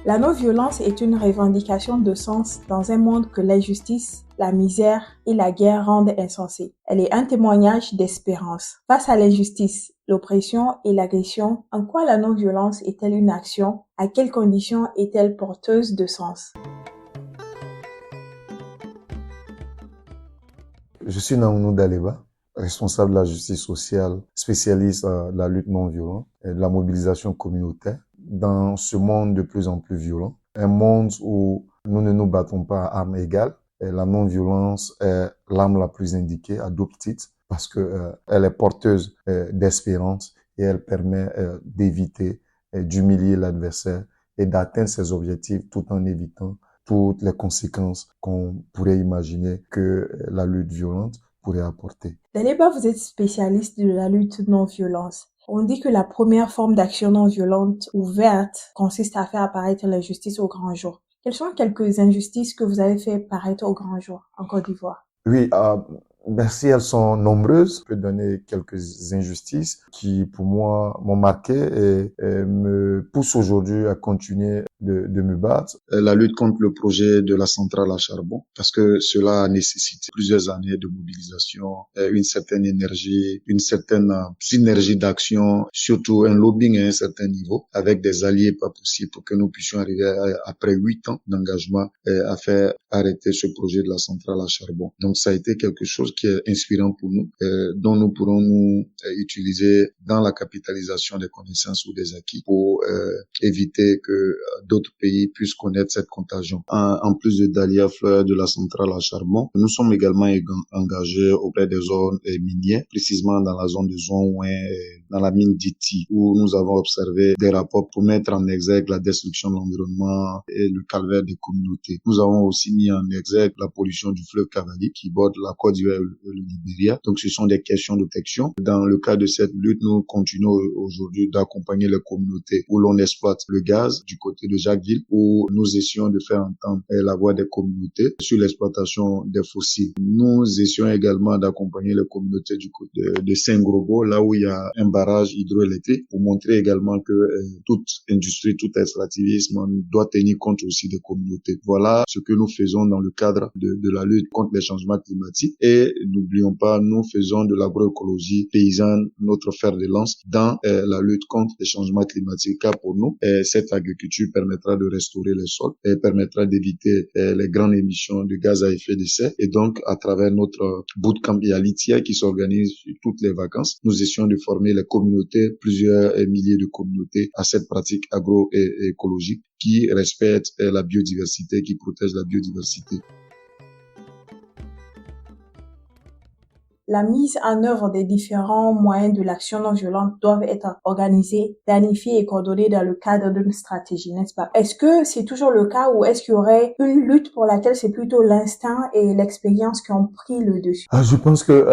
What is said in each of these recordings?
La non-violence est une revendication de sens dans un monde que l'injustice, la misère et la guerre rendent insensé. Elle est un témoignage d'espérance. Face à l'injustice, l'oppression et l'agression, en quoi la non-violence est-elle une action? À quelles conditions est-elle porteuse de sens? Je suis Naounou Daleba, responsable de la justice sociale, spécialiste de la lutte non violente et de la mobilisation communautaire. Dans ce monde de plus en plus violent, un monde où nous ne nous battons pas à armes égales, et la non-violence est l'arme la plus indiquée à double titre parce que elle est porteuse d'espérance et elle permet d'éviter, d'humilier l'adversaire et d'atteindre ses objectifs tout en évitant toutes les conséquences qu'on pourrait imaginer que la lutte violente pourrait apporter. Daleba, vous êtes spécialiste de la lutte non-violence. On dit que la première forme d'action non-violente ouverte consiste à faire apparaître l'injustice au grand jour. Quelles sont quelques injustices que vous avez fait paraître au grand jour en Côte d'Ivoire? Oui, merci, elles sont nombreuses. Je peux donner quelques injustices qui, pour moi, m'ont marqué et me poussent aujourd'hui à continuer de me battre. La lutte contre le projet de la centrale à charbon, parce que cela a nécessité plusieurs années de mobilisation, une certaine énergie, une certaine synergie d'action, surtout un lobbying à un certain niveau, avec des alliés pas possibles pour que nous puissions arriver après 8 ans d'engagement à faire arrêter ce projet de la centrale à charbon. Donc ça a été quelque chose qui est inspirant pour nous, dont nous pourrons nous utiliser dans la capitalisation des connaissances ou des acquis pour éviter que d'autres pays puissent connaître cette contagion. En plus de Dahlia Fleur de la centrale à charbon, nous sommes également engagés auprès des zones minières, précisément dans la zone de Zonouin, dans la mine d'Iti, où nous avons observé des rapports pour mettre en exergue la destruction de l'environnement et le calvaire des communautés. Nous avons aussi mis en exergue la pollution du fleuve Cavali qui borde la Côte d'Ivoire et le Libéria. Donc ce sont des questions de protection. Dans le cadre de cette lutte, nous continuons aujourd'hui d'accompagner les communautés où l'on exploite le gaz du côté de Jacquesville, où nous essayons de faire entendre la voix des communautés sur l'exploitation des fossiles. Nous essayons également d'accompagner les communautés du côté de Saint-Grobo, là où il y a un barrage hydroélectrique, pour montrer également que toute industrie, tout extractivisme doit tenir compte aussi des communautés. Voilà ce que nous faisons dans le cadre de la lutte contre les changements climatiques. Et n'oublions pas, nous faisons de l'agroécologie paysanne notre fer de lance dans la lutte contre les changements climatiques. Car pour nous, cette agriculture permettra de restaurer les sols et permettra d'éviter les grandes émissions de gaz à effet de serre. Et donc, à travers notre bootcamp Yalitia qui s'organise sur toutes les vacances, nous essayons de former les communautés, plusieurs milliers de communautés à cette pratique agroécologique qui respecte la biodiversité, qui protège la biodiversité. La mise en œuvre des différents moyens de l'action non violente doivent être organisés, planifiés et coordonnés dans le cadre d'une stratégie, n'est-ce pas? Est-ce que c'est toujours le cas ou est-ce qu'il y aurait une lutte pour laquelle c'est plutôt l'instinct et l'expérience qui ont pris le dessus? Je pense que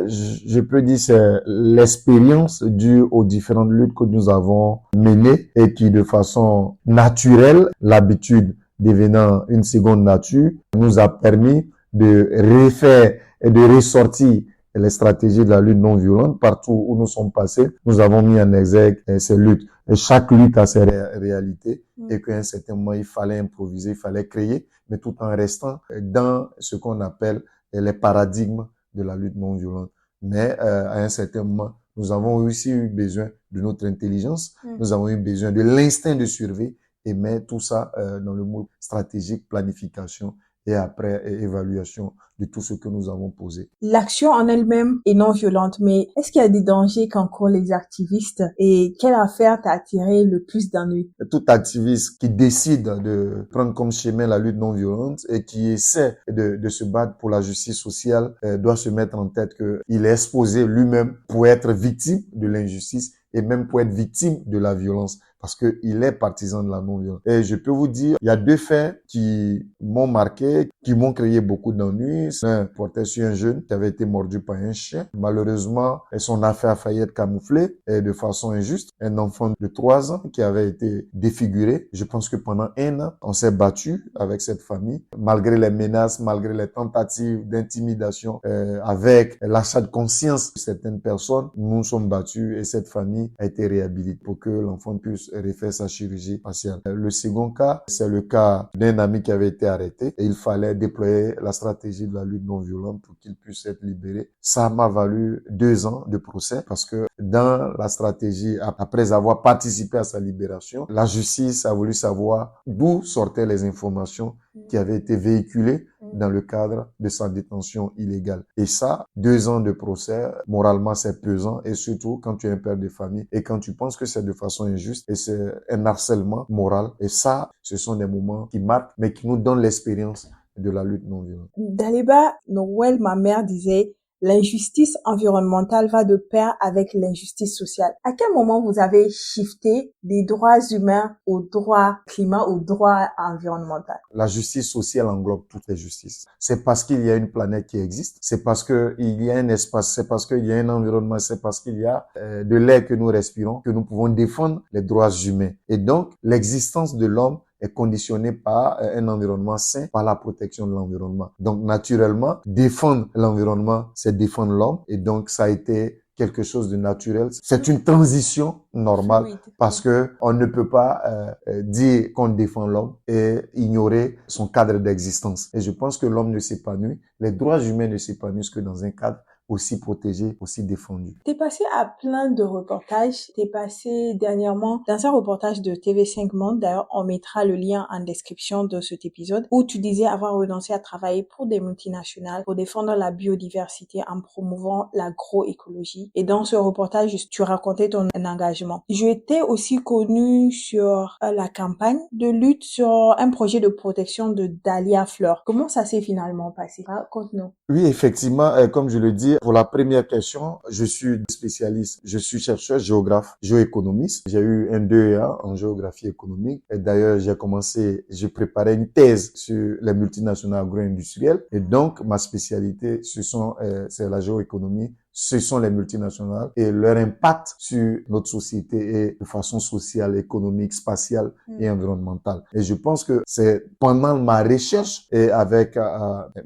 je peux dire, c'est l'expérience due aux différentes luttes que nous avons menées et qui, de façon naturelle, l'habitude devenant une seconde nature, nous a permis de refaire et de ressortir les stratégies de la lutte non violente partout où nous sommes passés. Nous avons mis en exergue ces luttes. Et chaque lutte a ses réalités et qu'à un certain moment, il fallait improviser, il fallait créer, mais tout en restant dans ce qu'on appelle les paradigmes de la lutte non violente. Mais à un certain moment, nous avons aussi eu besoin de notre intelligence, nous avons eu besoin de l'instinct de survie et mettre tout ça dans le mode stratégique, planification et après évaluation de tout ce que nous avons posé. L'action en elle-même est non violente, mais est-ce qu'il y a des dangers qu'encourent les activistes et quelle affaire t'a attiré le plus d'ennuis? Tout activiste qui décide de prendre comme chemin la lutte non violente et qui essaie de se battre pour la justice sociale doit se mettre en tête qu'il est exposé lui-même pour être victime de l'injustice et même pour être victime de la violence, parce que il est partisan de la non-violence. Et je peux vous dire, il y a deux faits qui m'ont marqué, qui m'ont créé beaucoup d'ennuis. Un portait sur un jeune qui avait été mordu par un chien. Malheureusement, son affaire a failli être camouflée et de façon injuste. Un enfant de 3 ans qui avait été défiguré. Je pense que pendant 1 an, on s'est battu avec cette famille, malgré les menaces, malgré les tentatives d'intimidation, avec l'achat de conscience de certaines personnes. Nous nous sommes battus et cette famille a été réhabilitée pour que l'enfant puisse refaire sa chirurgie faciale. Le second cas, c'est le cas d'un ami qui avait été arrêté et il fallait déployer la stratégie de la lutte non violente pour qu'il puisse être libéré. Ça m'a valu 2 ans de procès parce que dans la stratégie, après avoir participé à sa libération, la justice a voulu savoir d'où sortaient les informations qui avaient été véhiculées dans le cadre de sa détention illégale. Et ça, 2 ans de procès, moralement c'est pesant, et surtout quand tu es un père de famille et quand tu penses que c'est de façon injuste et c'est un harcèlement moral. Et ça, ce sont des moments qui marquent, mais qui nous donnent l'expérience de la lutte non violente. Daliba Noël, ma mère, disait: l'injustice environnementale va de pair avec l'injustice sociale. À quel moment vous avez shifté des droits humains au droit climat, au droit environnemental? La justice sociale englobe toutes les justices. C'est parce qu'il y a une planète qui existe, c'est parce qu'il y a un espace, c'est parce qu'il y a un environnement, c'est parce qu'il y a de l'air que nous respirons que nous pouvons défendre les droits humains. Et donc, l'existence de l'homme est conditionné par un environnement sain, par la protection de l'environnement. Donc, naturellement, défendre l'environnement, c'est défendre l'homme. Et donc, ça a été quelque chose de naturel. C'est une transition normale parce que on ne peut pas dire qu'on défend l'homme et ignorer son cadre d'existence. Et je pense que l'homme ne s'épanouit, les droits humains ne s'épanouissent que dans un cadre aussi protégé, aussi défendu. T'es passé à plein de reportages. T'es passé dernièrement dans un reportage de TV5 Monde. D'ailleurs, on mettra le lien en description de cet épisode, où tu disais avoir renoncé à travailler pour des multinationales pour défendre la biodiversité en promouvant l'agroécologie. Et dans ce reportage, tu racontais ton engagement. Je t'ai aussi connu sur la campagne de lutte sur un projet de protection de dahlia fleurs. Comment ça s'est finalement passé? Raconte-nous. Oui, effectivement, comme je le dis, pour la première question, je suis spécialiste, je suis chercheur, géographe, géoéconomiste. J'ai eu un 2A en géographie économique. Et d'ailleurs, j'ai préparé une thèse sur les multinationales agro-industrielles. Et donc, ma spécialité, c'est la géoéconomie. Ce sont les multinationales et leur impact sur notre société et de façon sociale, économique, spatiale et environnementale. Et je pense que c'est pendant ma recherche et avec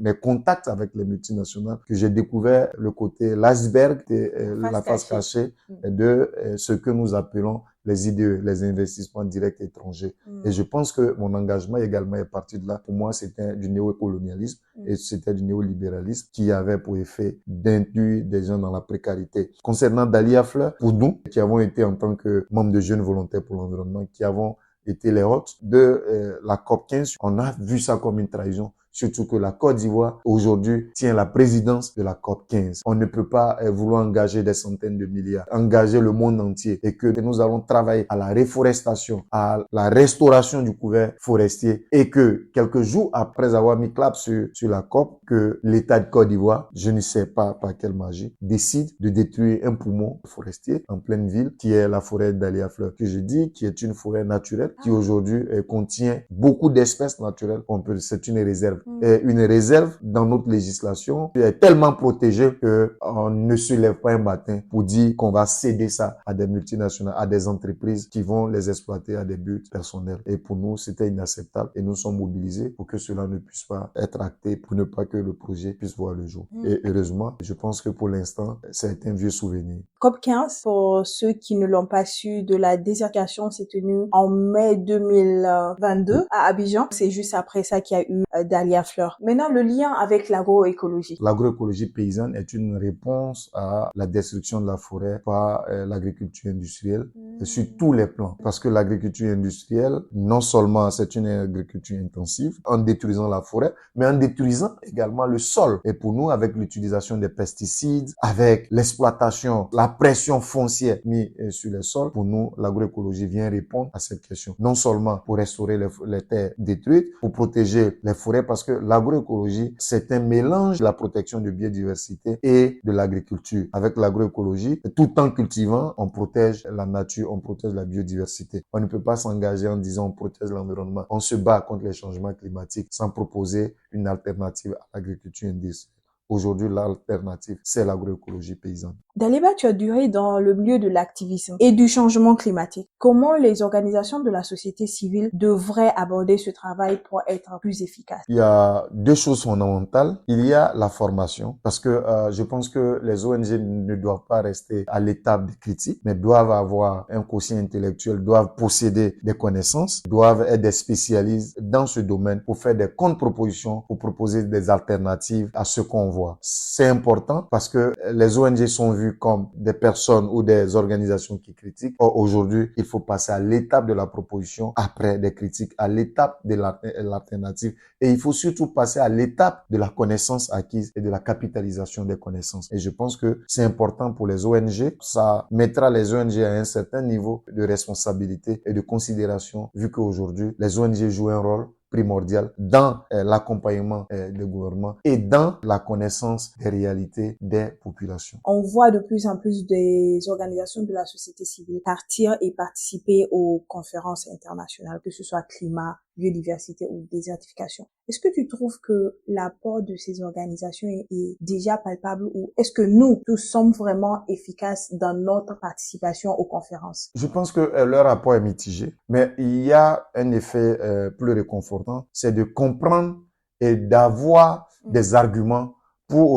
mes contacts avec les multinationales que j'ai découvert le côté l'iceberg, la face cachée de ce que nous appelons les IDE, les investissements directs étrangers. Et je pense que mon engagement également est parti de là. Pour moi, c'était du néocolonialisme et c'était du néolibéralisme qui avait pour effet d'inclure des gens dans la précarité. Concernant Dahlia Fleur, pour nous, qui avons été en tant que membres de Jeunes Volontaires pour l'Environnement, qui avons été les hôtes de la COP15, on a vu ça comme une trahison. Surtout que la Côte d'Ivoire, aujourd'hui, tient la présidence de la COP15. On ne peut pas vouloir engager des centaines de milliards, engager le monde entier et que nous allons travailler à la reforestation, à la restauration du couvert forestier et que quelques jours après avoir mis clap sur la COP, que l'État de Côte d'Ivoire, je ne sais pas par quelle magie, décide de détruire un poumon forestier en pleine ville qui est la forêt Dahlia Fleur, que je dis, qui est une forêt naturelle qui aujourd'hui contient beaucoup d'espèces naturelles. C'est une réserve. Et une réserve dans notre législation est tellement protégée que on ne se lève pas un matin pour dire qu'on va céder ça à des multinationales, à des entreprises qui vont les exploiter à des buts personnels. Et pour nous, c'était inacceptable et nous sommes mobilisés pour que cela ne puisse pas être acté, pour ne pas que le projet puisse voir le jour. Et heureusement, je pense que pour l'instant, c'est un vieux souvenir. COP15, pour ceux qui ne l'ont pas su, de la désertification s'est tenue en mai 2022 à Abidjan. C'est juste après ça qu'il y a eu Dahlia Fleur. Maintenant, le lien avec l'agroécologie. L'agroécologie paysanne est une réponse à la destruction de la forêt par l'agriculture industrielle sur tous les plans. Parce que l'agriculture industrielle, non seulement c'est une agriculture intensive en détruisant la forêt, mais en détruisant également le sol. Et pour nous, avec l'utilisation des pesticides, avec l'exploitation, la pression foncière mise sur les sols, pour nous, l'agroécologie vient répondre à cette question. Non seulement pour restaurer les terres détruites, pour protéger les forêts, parce que l'agroécologie, c'est un mélange de la protection de biodiversité et de l'agriculture. Avec l'agroécologie, tout en cultivant, on protège la nature, on protège la biodiversité. On ne peut pas s'engager en disant on protège l'environnement. On se bat contre les changements climatiques sans proposer une alternative à l'agriculture industrielle. Aujourd'hui, l'alternative, c'est l'agroécologie paysanne. Daliba, tu as duré dans le milieu de l'activisme et du changement climatique. Comment les organisations de la société civile devraient aborder ce travail pour être plus efficaces? Il y a deux choses fondamentales. Il y a la formation, parce que je pense que les ONG ne doivent pas rester à l'étape de critique, mais doivent avoir un quotient intellectuel, doivent posséder des connaissances, doivent être des spécialistes dans ce domaine pour faire des contre-propositions, pour proposer des alternatives à ce qu'on voit. C'est important parce que les ONG sont vues comme des personnes ou des organisations qui critiquent. Or, aujourd'hui, il faut passer à l'étape de la proposition après des critiques, à l'étape de l'alternative. Et il faut surtout passer à l'étape de la connaissance acquise et de la capitalisation des connaissances. Et je pense que c'est important pour les ONG. Ça mettra les ONG à un certain niveau de responsabilité et de considération, vu qu'aujourd'hui, les ONG jouent un rôle primordial dans l'accompagnement des gouvernements et dans la connaissance des réalités des populations. On voit de plus en plus des organisations de la société civile partir et participer aux conférences internationales, que ce soit climat, biodiversité ou désertification. Est-ce que tu trouves que l'apport de ces organisations est déjà palpable ou est-ce que nous tous sommes vraiment efficaces dans notre participation aux conférences? Je pense que leur apport est mitigé, mais il y a un effet plus réconfortant, c'est de comprendre et d'avoir des arguments pour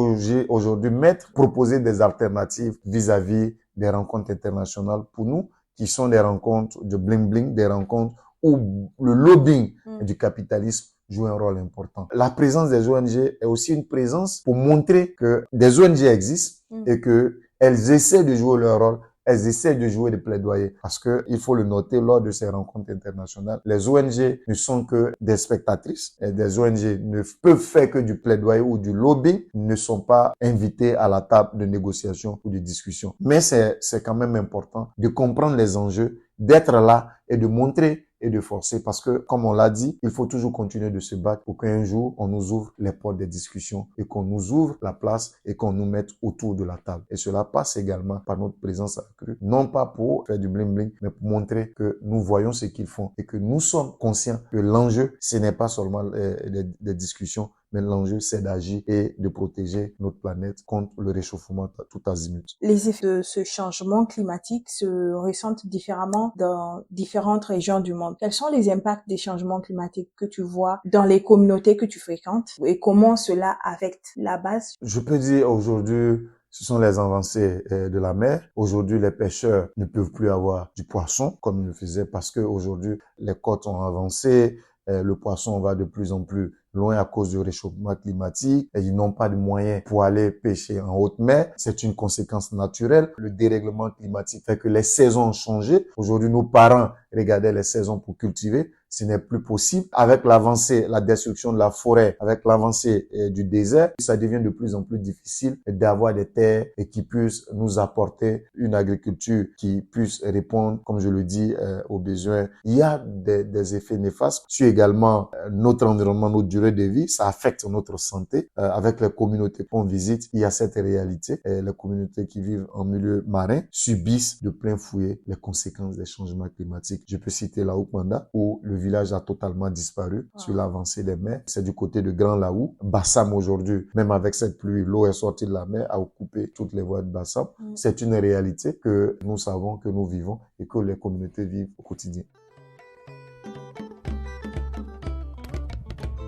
aujourd'hui proposer des alternatives vis-à-vis des rencontres internationales pour nous, qui sont des rencontres de bling-bling, des rencontres où le lobbying du capitalisme joue un rôle important. La présence des ONG est aussi une présence pour montrer que des ONG existent et que elles essaient de jouer leur rôle. Elles essaient de jouer des plaidoyers parce que il faut le noter lors de ces rencontres internationales. Les ONG ne sont que des spectatrices et des ONG ne peuvent faire que du plaidoyer ou du lobbying, ne sont pas invités à la table de négociation ou de discussion. Mais c'est quand même important de comprendre les enjeux, d'être là et de montrer et de forcer parce que, comme on l'a dit, il faut toujours continuer de se battre pour qu'un jour, on nous ouvre les portes des discussions et qu'on nous ouvre la place et qu'on nous mette autour de la table. Et cela passe également par notre présence accrue, non pas pour faire du bling-bling, mais pour montrer que nous voyons ce qu'ils font et que nous sommes conscients que l'enjeu, ce n'est pas seulement des discussions, mais l'enjeu, c'est d'agir et de protéger notre planète contre le réchauffement tout azimut. Les effets de ce changement climatique se ressentent différemment dans différentes régions du monde. Quels sont les impacts des changements climatiques que tu vois dans les communautés que tu fréquentes et comment cela affecte la base? Je peux dire aujourd'hui, ce sont les avancées de la mer. Aujourd'hui, les pêcheurs ne peuvent plus avoir du poisson comme ils le faisaient parce que aujourd'hui, les côtes ont avancé, le poisson va de plus en plus loin à cause du réchauffement climatique et ils n'ont pas de moyens pour aller pêcher en haute mer. C'est une conséquence naturelle. Le dérèglement climatique fait que les saisons ont changé. Aujourd'hui, nos parents regardaient les saisons pour cultiver. Ce n'est plus possible. Avec l'avancée, la destruction de la forêt, avec l'avancée du désert, ça devient de plus en plus difficile d'avoir des terres et qui puissent nous apporter une agriculture qui puisse répondre, comme je le dis, aux besoins. Il y a des effets néfastes sur également notre environnement, notre durée de vie. Ça affecte notre santé. Avec les communautés qu'on visite, il y a cette réalité. Et les communautés qui vivent en milieu marin subissent de plein fouet les conséquences des changements climatiques. Je peux citer la Oukmanda, où le village a totalement disparu sur l'avancée des mers. C'est du côté de Grand Laou. Bassam aujourd'hui, même avec cette pluie, l'eau est sortie de la mer, a occupé toutes les voies de Bassam. C'est une réalité que nous savons, que nous vivons et que les communautés vivent au quotidien.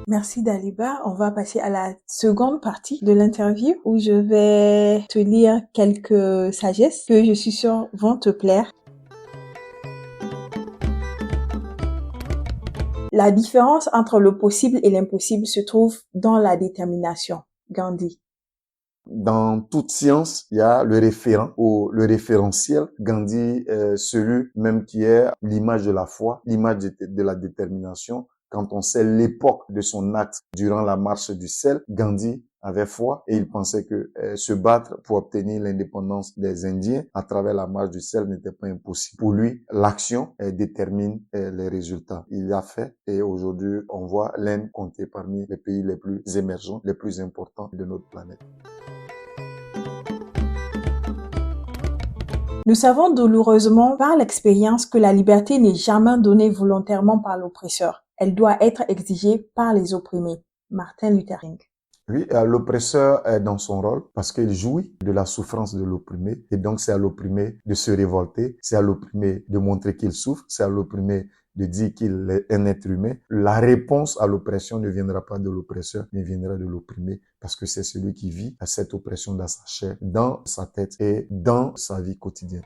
Merci Daliba. On va passer à la seconde partie de l'interview où je vais te lire quelques sagesses que je suis sûre vont te plaire. La différence entre le possible et l'impossible se trouve dans la détermination. Gandhi. Dans toute science, il y a le référent ou le référentiel. Gandhi est celui même qui est l'image de la foi, l'image de la détermination. Quand on sait l'époque de son acte durant la marche du sel, Gandhi avait foi et il pensait que se battre pour obtenir l'indépendance des Indiens à travers la marche du sel n'était pas impossible. Pour lui, l'action détermine les résultats. Il l'a fait et aujourd'hui, on voit l'Inde compter parmi les pays les plus émergents, les plus importants de notre planète. Nous savons douloureusement par l'expérience que la liberté n'est jamais donnée volontairement par l'oppresseur. Elle doit être exigée par les opprimés. Martin Luther King. Oui, l'oppresseur est dans son rôle parce qu'il jouit de la souffrance de l'opprimé. Et donc, c'est à l'opprimé de se révolter, c'est à l'opprimé de montrer qu'il souffre, c'est à l'opprimé de dire qu'il est un être humain. La réponse à l'oppression ne viendra pas de l'oppresseur, mais viendra de l'opprimé parce que c'est celui qui vit cette oppression dans sa chair, dans sa tête et dans sa vie quotidienne.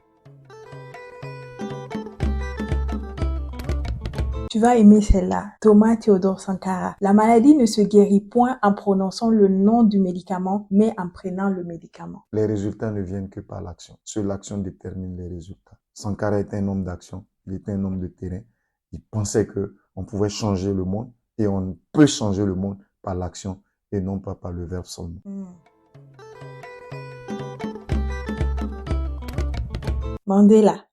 Tu vas aimer celle-là. Thomas Théodore Sankara. La maladie ne se guérit point en prononçant le nom du médicament, mais en prenant le médicament. Les résultats ne viennent que par l'action. Seule l'action détermine les résultats. Sankara était un homme d'action. Il était un homme de terrain. Il pensait que on pouvait changer le monde et on peut changer le monde par l'action et non pas par le verbe seulement. Mandela.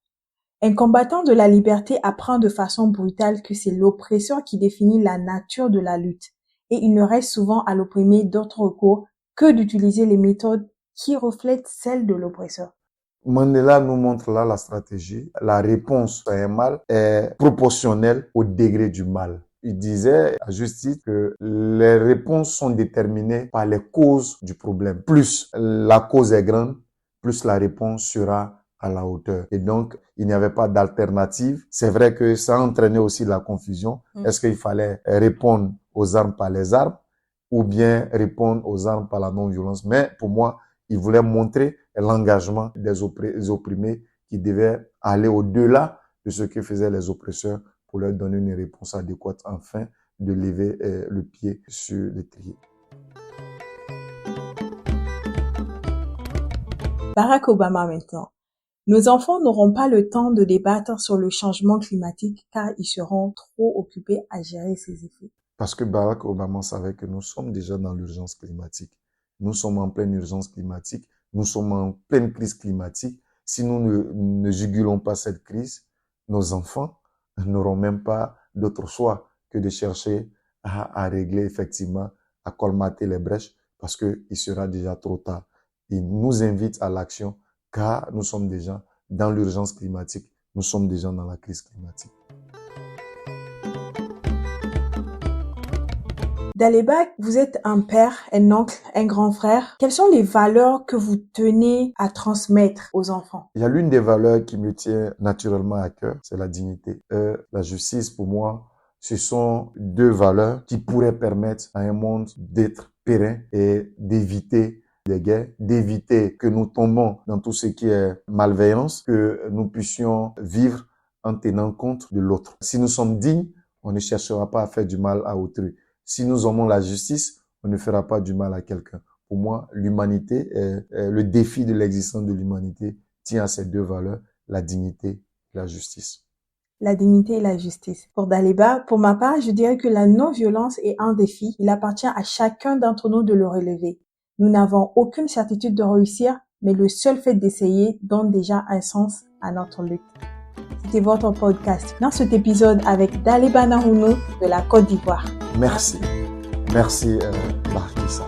Un combattant de la liberté apprend de façon brutale que c'est l'oppresseur qui définit la nature de la lutte et il ne reste souvent à l'opprimé d'autre recours que d'utiliser les méthodes qui reflètent celles de l'oppresseur. Mandela nous montre là la stratégie. La réponse à un mal est proportionnelle au degré du mal. Il disait à juste titre que les réponses sont déterminées par les causes du problème. Plus la cause est grande, plus la réponse sera à la hauteur. Et donc, il n'y avait pas d'alternative. C'est vrai que ça entraînait aussi de la confusion. Est-ce qu'il fallait répondre aux armes par les armes ou bien répondre aux armes par la non-violence? Mais pour moi, il voulait montrer l'engagement des opprimés qui devaient aller au-delà de ce que faisaient les oppresseurs pour leur donner une réponse adéquate afin de lever le pied sur l'étrier. Barack Obama maintenant. Nos enfants n'auront pas le temps de débattre sur le changement climatique car ils seront trop occupés à gérer ses effets. Parce que Barack Obama savait que nous sommes déjà dans l'urgence climatique. Nous sommes en pleine urgence climatique. Nous sommes en pleine crise climatique. Si nous ne jugulons pas cette crise, nos enfants n'auront même pas d'autre choix que de chercher à régler effectivement, à colmater les brèches parce que il sera déjà trop tard. Il nous invite à l'action car nous sommes déjà dans l'urgence climatique. Nous sommes déjà dans la crise climatique. Daleba, vous êtes un père, un oncle, un grand frère. Quelles sont les valeurs que vous tenez à transmettre aux enfants? Il y a l'une des valeurs qui me tient naturellement à cœur, c'est la dignité. La justice, pour moi, ce sont deux valeurs qui pourraient permettre à un monde d'être périn et d'éviter des guerres, d'éviter que nous tombons dans tout ce qui est malveillance, que nous puissions vivre en tenant compte de l'autre. Si nous sommes dignes, on ne cherchera pas à faire du mal à autrui. Si nous aimons la justice, on ne fera pas du mal à quelqu'un. Pour moi, l'humanité, le défi de l'existence de l'humanité tient à ces deux valeurs, la dignité et la justice. La dignité et la justice. Pour Daleba, pour ma part, je dirais que la non-violence est un défi. Il appartient à chacun d'entre nous de le relever. Nous n'avons aucune certitude de réussir, mais le seul fait d'essayer donne déjà un sens à notre lutte. C'était votre podcast dans cet épisode avec Daleba Nahuno de la Côte d'Ivoire. Merci. Merci, Barkissa.